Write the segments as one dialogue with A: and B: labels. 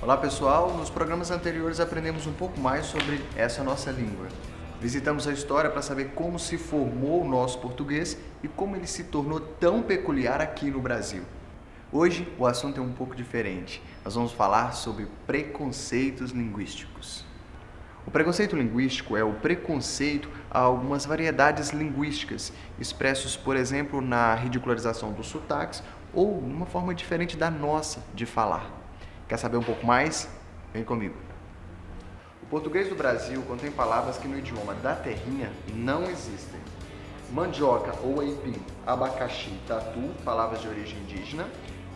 A: Olá pessoal, nos programas anteriores aprendemos um pouco mais sobre essa nossa língua. Visitamos a história para saber como se formou o nosso português e como ele se tornou tão peculiar aqui no Brasil. Hoje o assunto é um pouco diferente. Nós vamos falar sobre preconceitos linguísticos. O preconceito linguístico é o preconceito a algumas variedades linguísticas, expressos, por exemplo, na ridicularização dos sotaques ou numa forma diferente da nossa de falar. Quer saber um pouco mais? Vem comigo. O português do Brasil contém palavras que no idioma da terrinha não existem. Mandioca ou aipim, abacaxi, tatu, palavras de origem indígena,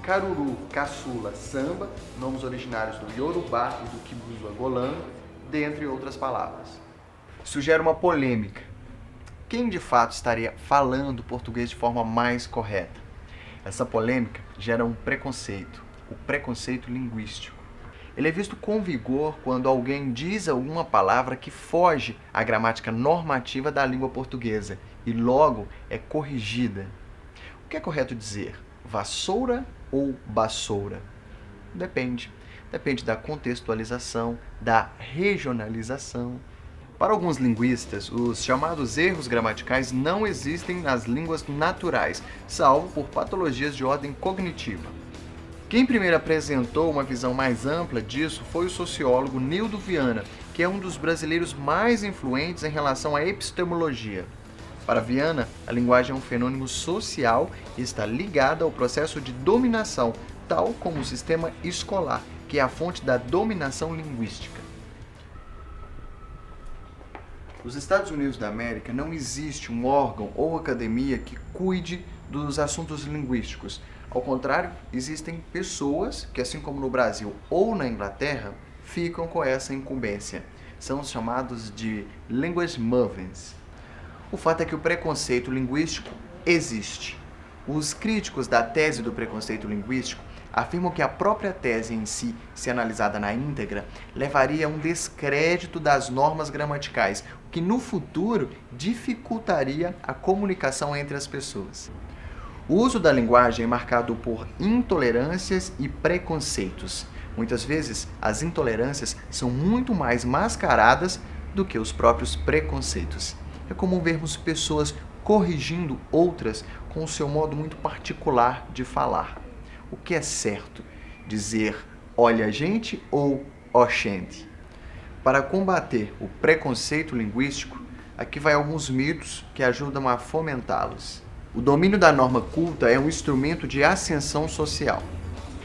A: caruru, caçula, samba, nomes originários do Yorubá e do Kibuzo-Agolângo, dentre outras palavras. Isso gera uma polêmica. Quem de fato estaria falando português de forma mais correta? Essa polêmica gera um preconceito, o preconceito linguístico. Ele é visto com vigor quando alguém diz alguma palavra que foge à gramática normativa da língua portuguesa e logo é corrigida. O que é correto dizer? Vassoura ou bassoura? Depende. Depende da contextualização, da regionalização. Para alguns linguistas, os chamados erros gramaticais não existem nas línguas naturais, salvo por patologias de ordem cognitiva. Quem primeiro apresentou uma visão mais ampla disso foi o sociólogo Nildo Viana, que é um dos brasileiros mais influentes em relação à epistemologia. Para Viana, a linguagem é um fenômeno social e está ligada ao processo de dominação, tal como o sistema escolar, que é a fonte da dominação linguística. Nos Estados Unidos da América não existe um órgão ou academia que cuide dos assuntos linguísticos. Ao contrário, existem pessoas que, assim como no Brasil ou na Inglaterra, ficam com essa incumbência. São os chamados de language movens. O fato é que o preconceito linguístico existe. Os críticos da tese do preconceito linguístico afirmam que a própria tese em si, se analisada na íntegra, levaria a um descrédito das normas gramaticais, o que no futuro dificultaria a comunicação entre as pessoas. O uso da linguagem é marcado por intolerâncias e preconceitos. Muitas vezes, as intolerâncias são muito mais mascaradas do que os próprios preconceitos. É comum vermos pessoas corrigindo outras com o seu modo muito particular de falar. O que é certo? Dizer olha gente ou ó gente? Para combater o preconceito linguístico, aqui vai alguns mitos que ajudam a fomentá-los. O domínio da norma culta é um instrumento de ascensão social.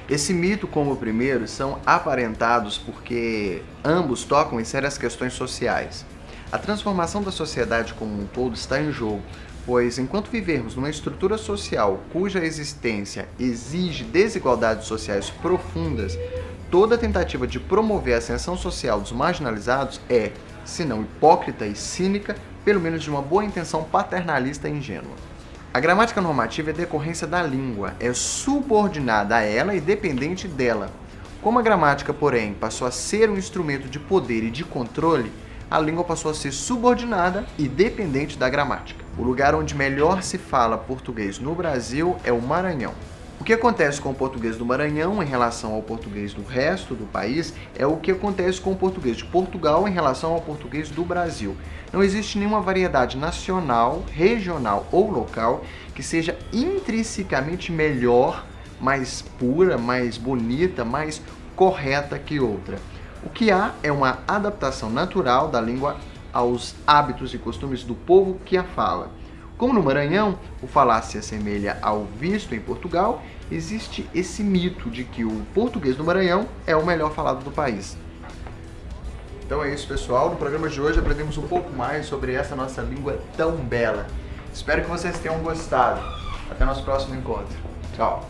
A: Esse mito, como o primeiro, são aparentados porque ambos tocam em sérias questões sociais. A transformação da sociedade como um todo está em jogo, pois enquanto vivermos numa estrutura social cuja existência exige desigualdades sociais profundas, toda tentativa de promover a ascensão social dos marginalizados é, se não hipócrita e cínica, pelo menos de uma boa intenção paternalista e ingênua. A gramática normativa é decorrência da língua, é subordinada a ela e dependente dela. Como a gramática, porém, passou a ser um instrumento de poder e de controle, a língua passou a ser subordinada e dependente da gramática. O lugar onde melhor se fala português no Brasil é o Maranhão. O que acontece com o português do Maranhão em relação ao português do resto do país é o que acontece com o português de Portugal em relação ao português do Brasil. Não existe nenhuma variedade nacional, regional ou local que seja intrinsecamente melhor, mais pura, mais bonita, mais correta que outra. O que há é uma adaptação natural da língua aos hábitos e costumes do povo que a fala. Como no Maranhão, o falar se assemelha ao visto em Portugal, existe esse mito de que o português do Maranhão é o melhor falado do país. Então é isso, pessoal. No programa de hoje aprendemos um pouco mais sobre essa nossa língua tão bela. Espero que vocês tenham gostado. Até nosso próximo encontro. Tchau!